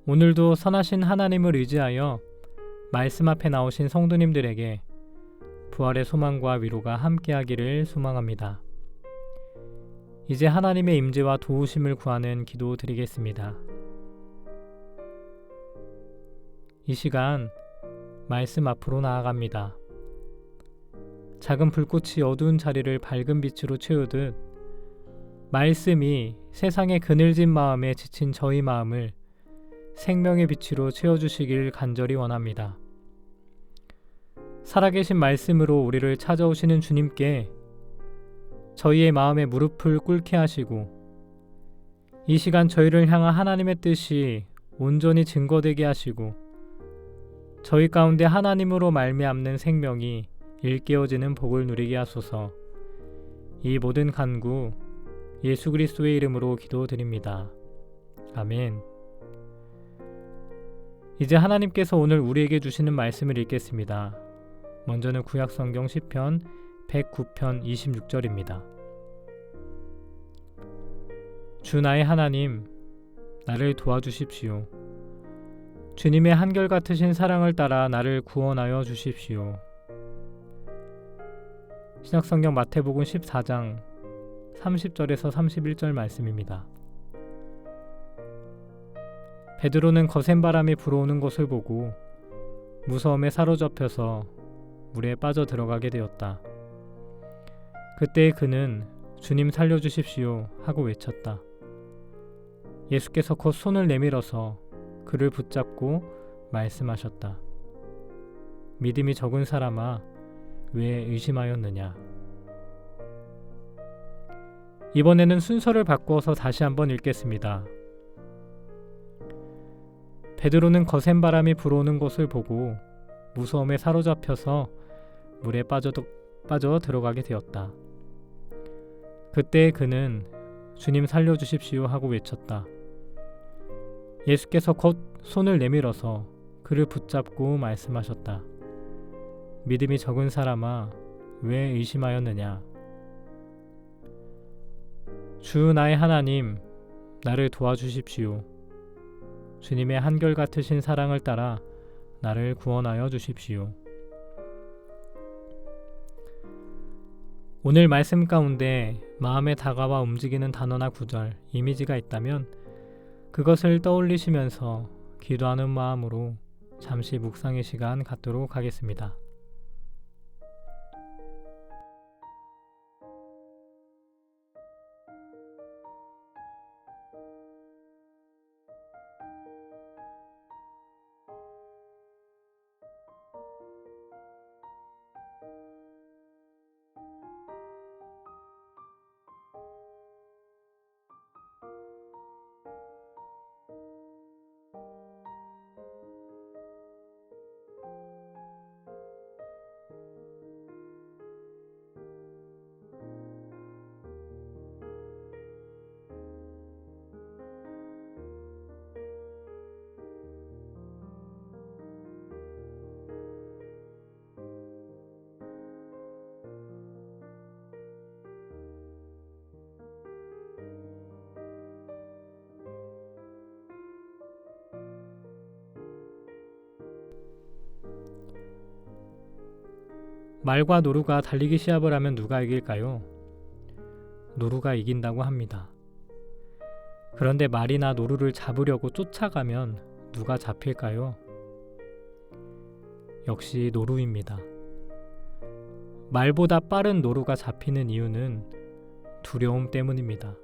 오늘도 선하신 하나님을 의지하여 말씀 앞에 나오신 성도님들에게 부활의 소망과 위로가 함께하기를 소망합니다. 이제 하나님의 임재와 도우심을 구하는 기도 드리겠습니다. 이 시간 말씀 앞으로 나아갑니다. 작은 불꽃이 어두운 자리를 밝은 빛으로 채우듯 말씀이 세상의 그늘진 마음에 지친 저희 마음을 생명의 빛으로 채워주시길 간절히 원합니다. 살아계신 말씀으로 우리를 찾아오시는 주님께 저희의 마음의 무릎을 꿇게 하시고 이 시간 저희를 향한 하나님의 뜻이 온전히 증거되게 하시고 저희 가운데 하나님으로 말미암는 생명이 일깨워지는 복을 누리게 하소서. 이 모든 간구 예수 그리스도의 이름으로 기도드립니다. 아멘. 이제 하나님께서 오늘 우리에게 주시는 말씀을 읽겠습니다. 먼저는 구약성경 시편 109편 26절입니다. 주 나의 하나님, 나를 도와주십시오. 주님의 한결같으신 사랑을 따라 나를 구원하여 주십시오. 신약성경 마태복음 14장 30절에서 31절 말씀입니다. 베드로는 거센 바람이 불어오는 것을 보고 무서움에 사로잡혀서 물에 빠져 들어가게 되었다. 그때 그는 주님 살려주십시오 하고 외쳤다. 예수께서 곧 손을 내밀어서 그를 붙잡고 말씀하셨다. 믿음이 적은 사람아, 왜 의심하였느냐? 이번에는 순서를 바꿔서 다시 한번 읽겠습니다. 베드로는 거센 바람이 불어오는 것을 보고 무서움에 사로잡혀서 물에 빠져 들어가게 되었다. 그때 그는 주님 살려주십시오 하고 외쳤다. 예수께서 곧 손을 내밀어서 그를 붙잡고 말씀하셨다. 믿음이 적은 사람아, 왜 의심하였느냐? 주 나의 하나님, 나를 도와주십시오. 주님의 한결같으신 사랑을 따라 나를 구원하여 주십시오. 오늘 말씀 가운데 마음에 다가와 움직이는 단어나 구절, 이미지가 있다면 그것을 떠올리시면서 기도하는 마음으로 잠시 묵상의 시간 갖도록 하겠습니다. 말과 노루가 달리기 시합을 하면 누가 이길까요? 노루가 이긴다고 합니다. 그런데 말이나 노루를 잡으려고 쫓아가면 누가 잡힐까요? 역시 노루입니다. 말보다 빠른 노루가 잡히는 이유는 두려움 때문입니다.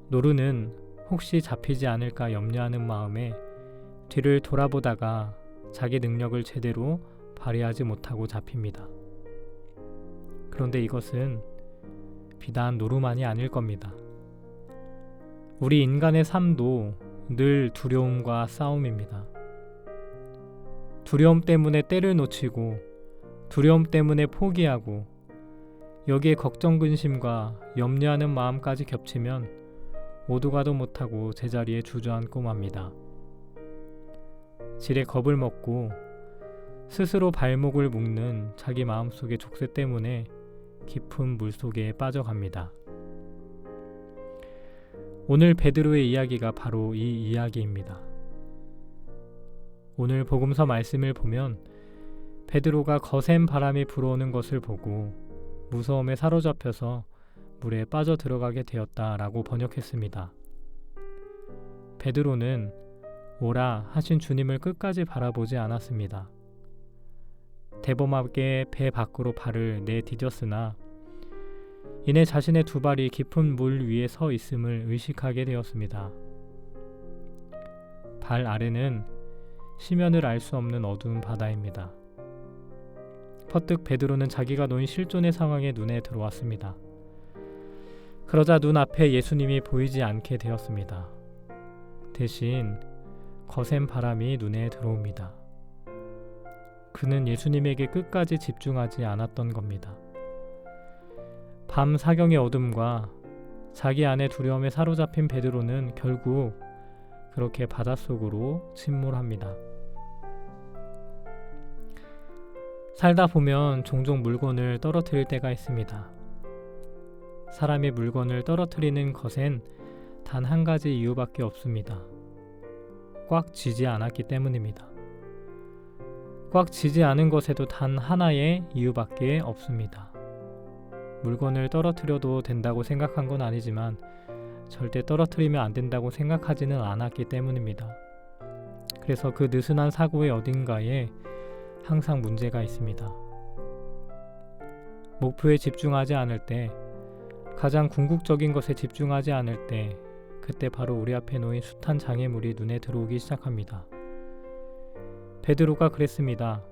노루는 혹시 잡히지 않을까 염려하는 마음에 뒤를 돌아보다가 자기 능력을 제대로 발휘하지 못하고 잡힙니다. 그런데 이것은 비단 노루만이 아닐 겁니다. 우리 인간의 삶도 늘 두려움과 싸움입니다. 두려움 때문에 때를 놓치고 두려움 때문에 포기하고 여기에 걱정 근심과 염려하는 마음까지 겹치면 오도 가도 못하고 제자리에 주저앉고 맙니다. 지레 겁을 먹고 스스로 발목을 묶는 자기 마음속의 족쇄 때문에 깊은 물속에 빠져갑니다. 오늘 베드로의 이야기가 바로 이 이야기입니다. 오늘 복음서 말씀을 보면 베드로가 거센 바람이 불어오는 것을 보고 무서움에 사로잡혀서 물에 빠져 들어가게 되었다라고 번역했습니다. 베드로는 오라 하신 주님을 끝까지 바라보지 않았습니다. 대범하게 배 밖으로 발을 내디뎠으나 이내 자신의 두 발이 깊은 물 위에 서 있음을 의식하게 되었습니다. 발 아래는 시면을 알 수 없는 어두운 바다입니다. 퍼뜩 베드로는 자기가 놓인 실존의 상황에 눈에 들어왔습니다. 그러자 눈앞에 예수님이 보이지 않게 되었습니다. 대신 거센 바람이 눈에 들어옵니다. 그는 예수님에게 끝까지 집중하지 않았던 겁니다. 밤 사경의 어둠과 자기 안의 두려움에 사로잡힌 베드로는 결국 그렇게 바닷속으로 침몰합니다. 살다 보면 종종 물건을 떨어뜨릴 때가 있습니다. 사람이 물건을 떨어뜨리는 것엔 단 한 가지 이유밖에 없습니다. 꽉 쥐지 않았기 때문입니다. 꽉 쥐지 않은 것에도 단 하나의 이유밖에 없습니다. 물건을 떨어뜨려도 된다고 생각한 건 아니지만 절대 떨어뜨리면 안 된다고 생각하지는 않았기 때문입니다. 그래서 그 느슨한 사고의 어딘가에 항상 문제가 있습니다. 목표에 집중하지 않을 때, 가장 궁극적인 것에 집중하지 않을 때, 그때 바로 우리 앞에 놓인 숱한 장애물이 눈에 들어오기 시작합니다. 베드로가 그랬습니다.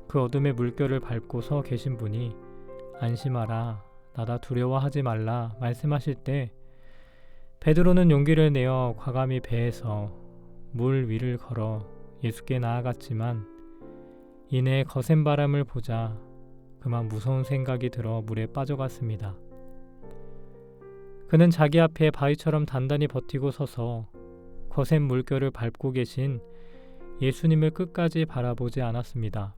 그 어둠의 물결을 밟고 서 계신 분이 안심하라, 나다 두려워하지 말라 말씀하실 때 베드로는 용기를 내어 과감히 배에서 물 위를 걸어 예수께 나아갔지만 이내 거센 바람을 보자 그만 무서운 생각이 들어 물에 빠져갔습니다. 그는 자기 앞에 바위처럼 단단히 버티고 서서 거센 물결을 밟고 계신 예수님을 끝까지 바라보지 않았습니다.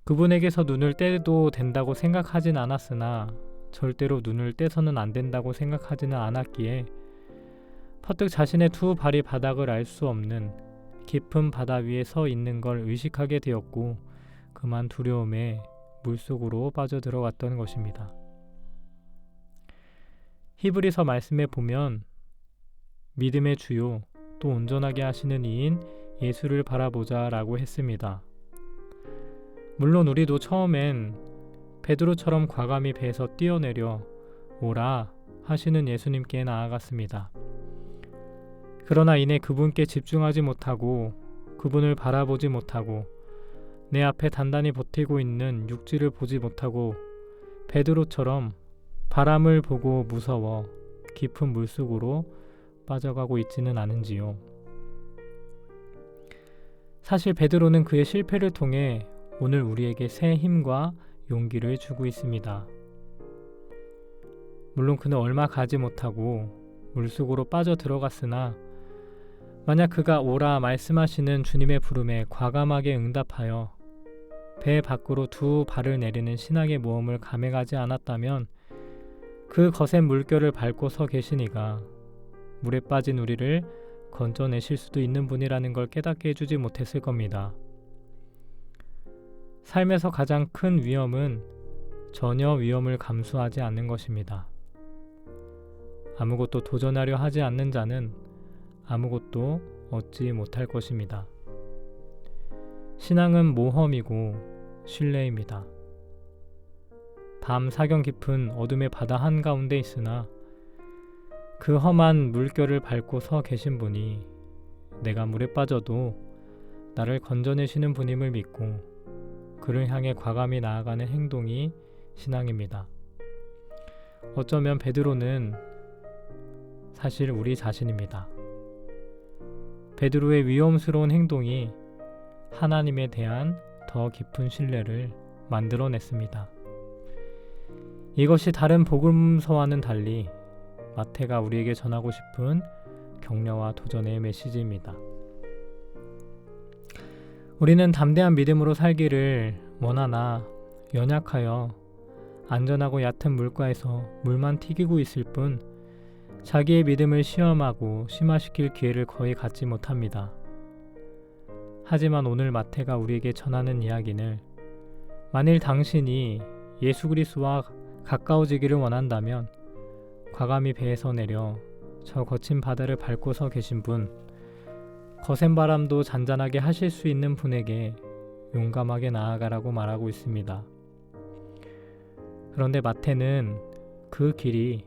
그분에게서 눈을 떼도 된다고 생각하진 않았으나 절대로 눈을 떼서는 안 된다고 생각하지는 않았기에 퍼뜩 자신의 두 발이 바닥을 알 수 없는 깊은 바다 위에 서 있는 걸 의식하게 되었고 그만 두려움에 물속으로 빠져들어갔던 것입니다. 히브리서 말씀에 보면 믿음의 주요 또 온전하게 하시는 이인 예수를 바라보자 라고 했습니다. 물론 우리도 처음엔 베드로처럼 과감히 배에서 뛰어내려 오라 하시는 예수님께 나아갔습니다. 그러나 이내 그분께 집중하지 못하고 그분을 바라보지 못하고 내 앞에 단단히 버티고 있는 육지를 보지 못하고 베드로처럼 바람을 보고 무서워 깊은 물속으로 빠져가고 있지는 않은지요. 사실 베드로는 그의 실패를 통해 오늘 우리에게 새 힘과 용기를 주고 있습니다. 물론 그는 얼마 가지 못하고 물속으로 빠져 들어갔으나 만약 그가 오라 말씀하시는 주님의 부름에 과감하게 응답하여 배 밖으로 두 발을 내리는 신앙의 모험을 감행하지 않았다면 그 거센 물결을 밟고 서 계시니가 물에 빠진 우리를 건져내실 수도 있는 분이라는 걸 깨닫게 해주지 못했을 겁니다. 삶에서 가장 큰 위험은 전혀 위험을 감수하지 않는 것입니다. 아무것도 도전하려 하지 않는 자는 아무것도 얻지 못할 것입니다. 신앙은 모험이고 신뢰입니다. 밤 사경 깊은 어둠의 바다 한가운데 있으나 그 험한 물결을 밟고 서 계신 분이 내가 물에 빠져도 나를 건져내시는 분임을 믿고 그를 향해 과감히 나아가는 행동이 신앙입니다. 어쩌면 베드로는 사실 우리 자신입니다. 베드로의 위험스러운 행동이 하나님에 대한 더 깊은 신뢰를 만들어냈습니다. 이것이 다른 복음서와는 달리 마태가 우리에게 전하고 싶은 격려와 도전의 메시지입니다. 우리는 담대한 믿음으로 살기를 원하나 연약하여 안전하고 얕은 물가에서 물만 튀기고 있을 뿐 자기의 믿음을 시험하고 심화시킬 기회를 거의 갖지 못합니다. 하지만 오늘 마태가 우리에게 전하는 이야기는 만일 당신이 예수 그리스도와 가까워지기를 원한다면 과감히 배에서 내려 저 거친 바다를 밟고 서 계신 분, 거센 바람도 잔잔하게 하실 수 있는 분에게 용감하게 나아가라고 말하고 있습니다. 그런데 마태는 그 길이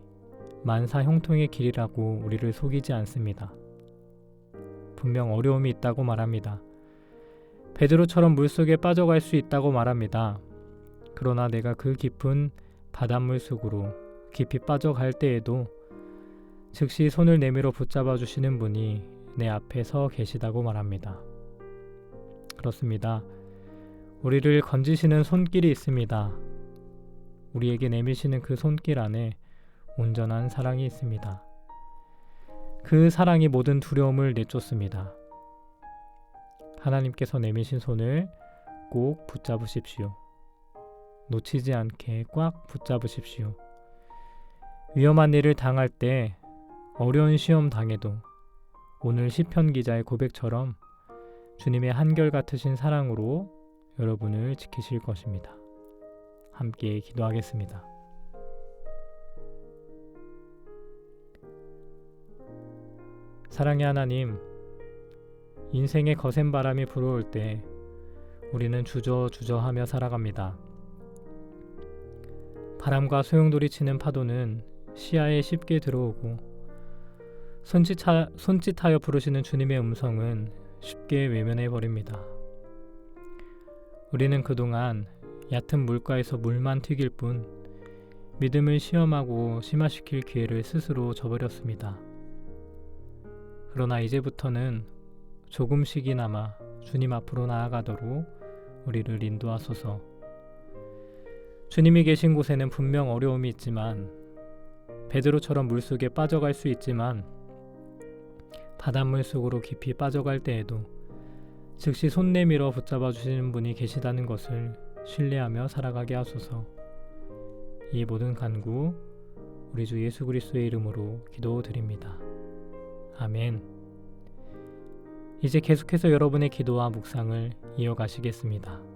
만사 형통의 길이라고 우리를 속이지 않습니다. 분명 어려움이 있다고 말합니다. 베드로처럼 물속에 빠져갈 수 있다고 말합니다. 그러나 내가 그 깊은 바닷물 속으로 깊이 빠져갈 때에도 즉시 손을 내밀어 붙잡아 주시는 분이 내 앞에 서 계시다고 말합니다. 그렇습니다. 우리를 건지시는 손길이 있습니다. 우리에게 내미시는 그 손길 안에 온전한 사랑이 있습니다. 그 사랑이 모든 두려움을 내쫓습니다. 하나님께서 내미신 손을 꼭 붙잡으십시오. 놓치지 않게 꽉 붙잡으십시오. 위험한 일을 당할 때, 어려운 시험 당해도 오늘 시편 기자의 고백처럼 주님의 한결같으신 사랑으로 여러분을 지키실 것입니다. 함께 기도하겠습니다. 사랑의 하나님, 인생의 거센 바람이 불어올 때 우리는 주저주저하며 살아갑니다. 바람과 소용돌이 치는 파도는 시야에 쉽게 들어오고 손짓하여 부르시는 주님의 음성은 쉽게 외면해버립니다. 우리는 그동안 얕은 물가에서 물만 튀길 뿐 믿음을 시험하고 심화시킬 기회를 스스로 저버렸습니다. 그러나 이제부터는 조금씩이나마 주님 앞으로 나아가도록 우리를 인도하소서. 주님이 계신 곳에는 분명 어려움이 있지만, 베드로처럼 물속에 빠져갈 수 있지만, 바닷물 속으로 깊이 빠져갈 때에도 즉시 손 내밀어 붙잡아 주시는 분이 계시다는 것을 신뢰하며 살아가게 하소서. 이 모든 간구 우리 주 예수 그리스도의 이름으로 기도드립니다. 아멘. 이제 계속해서 여러분의 기도와 묵상을 이어가시겠습니다.